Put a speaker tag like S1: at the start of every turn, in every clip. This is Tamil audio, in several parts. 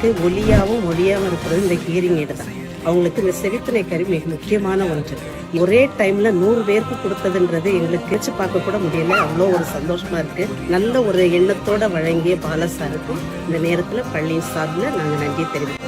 S1: குழந்தைகளுக்கு ஒலியாகவும் மொழியாகவும் இருக்கிறது இந்த ஹியரிங் எய்டு தான். அவங்களுக்கு இந்த செவித்துணை கருவி மிக முக்கியமான ஒன்று. ஒரே டைம்ல 100 பேருக்கு கொடுத்ததுன்றது எங்களுக்கு வச்சு பார்க்க கூட முடியல. அவ்வளோ ஒரு சந்தோஷமா இருக்கு. நல்ல ஒரு எண்ணத்தோட வழங்கிய பாலசாருக்கு இந்த நேரத்தில் பள்ளியின் சார்பில் நாங்கள் நன்றி தெரிவிக்கிறோம்.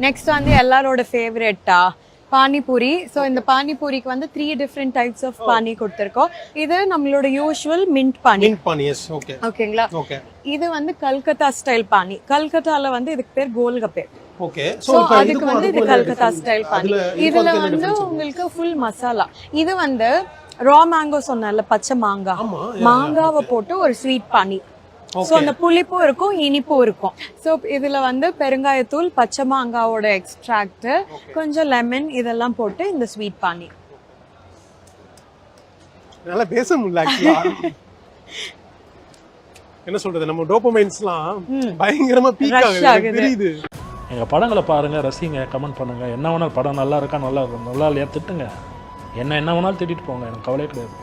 S2: நெக்ஸ்ட் வந்து எல்லாரோட ஃபேவரட்டா பானிபூரி. ஸோ இந்த பானிபூரிக்கு வந்து 3 டிஃப்ரெண்ட் டைப்ஸ் ஆஃப் பானி கொடுத்துருக்கோம். இது நம்மளோட யூஷுவல் மின்ட் பானி. ஓகேங்களா? இது வந்து கல்கத்தா ஸ்டைல் பானி. கல்கத்தால வந்து இதுக்கு பேர் கோல்கப்பே.
S3: ஓகே.
S2: சோ அதுக்கு வந்து இது கல்கத்தா ஸ்டைல் பானி. இதுல வந்து உங்களுக்கு ஃபுல் மசாலா. இது வந்து ரா மேங்கோ சொன்னல, பச்சை மாங்காவை போட்டு ஒரு ஸ்வீட் பானி. சோ அந்த புளிப்பும் இருக்கும் இனிப்பும் இருக்கும். சோ இதுல வந்து பெருங்காயத்தூள், பச்சை மாங்காவோட எக்ஸ்ட்ராக்ட், கொஞ்சம் லெமன் இதெல்லாம் போட்டு இந்த ஸ்வீட் பானி.
S3: நல்லா பேச முடியல ஆக்சுவலா. என்ன சொல்றது, நம்ம டோபமைன்ஸ்லாம் பயங்கரமா பீக் ஆகுது தெரியுது.
S4: எங்கள் படங்களை பாருங்கள், ரசிங்க, கமெண்ட் பண்ணுங்கள். என்ன வேணாலும் படம் நல்லா இருக்கா நல்லா இல்லையா திட்டுங்க. என்ன வேணாலும் திட்டிட்டு போங்க, எனக்கு கவலையே கிடையாது.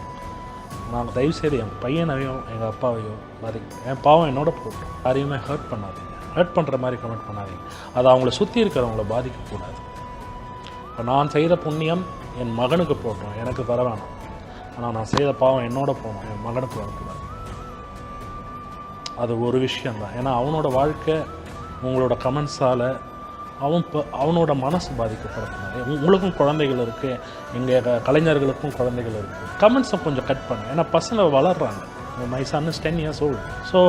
S4: நான் தயவுசெய்து என் பையனையும் எங்கள் அப்பாவையும் பாதிக்கும். என் பாவம் என்னோட போட்டு யாரையுமே ஹர்ட் பண்ணாதீங்க. ஹர்ட் பண்ணுற மாதிரி கமெண்ட் பண்ணாதீங்க. அது அவங்கள சுற்றி இருக்கிறவங்கள பாதிக்கக்கூடாது. இப்போ நான் செய்த புண்ணியம் என் மகனுக்கு போட்டோம், எனக்கு தர வேணாம். ஆனால் நான் செய்த பாவம் என்னோட போகணும், என் மகனுக்கு வரக்கூடாது. அது ஒரு விஷயந்தான். ஏன்னா அவனோட வாழ்க்கை உங்களோட கமெண்ட்ஸால் அவனோட மனசு பாதிக்கப்படுறது. உங்களுக்கும் குழந்தைகள் இருக்குது, எங்கள் கலைஞர்களுக்கும் குழந்தைகள் இருக்குது. கமெண்ட்ஸை கொஞ்சம் கட் பண்ணுங்க. ஏன்னா பசங்க வளர்கிறாங்க. My son is 10 years old. So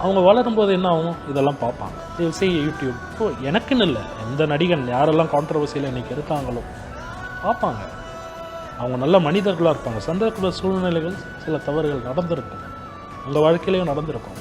S4: அவங்க வளரும்போது என்ன ஆகும், இதெல்லாம் பார்ப்பாங்க. இது செய்ய யூடியூப். ஸோ எனக்குன்னு இல்லை, எந்த நடிகன் யாரெல்லாம் கான்ட்ரவர்சியில் இன்றைக்கி இருக்காங்களோ பார்ப்பாங்க. அவங்க நல்ல மனிதர்களாக இருப்பாங்க. சந்தர்ப்ப சூழ்நிலைகள் சில தவறுகள் நடந்திருக்கும், உங்கள் வாழ்க்கையிலையும் நடந்திருக்கும்.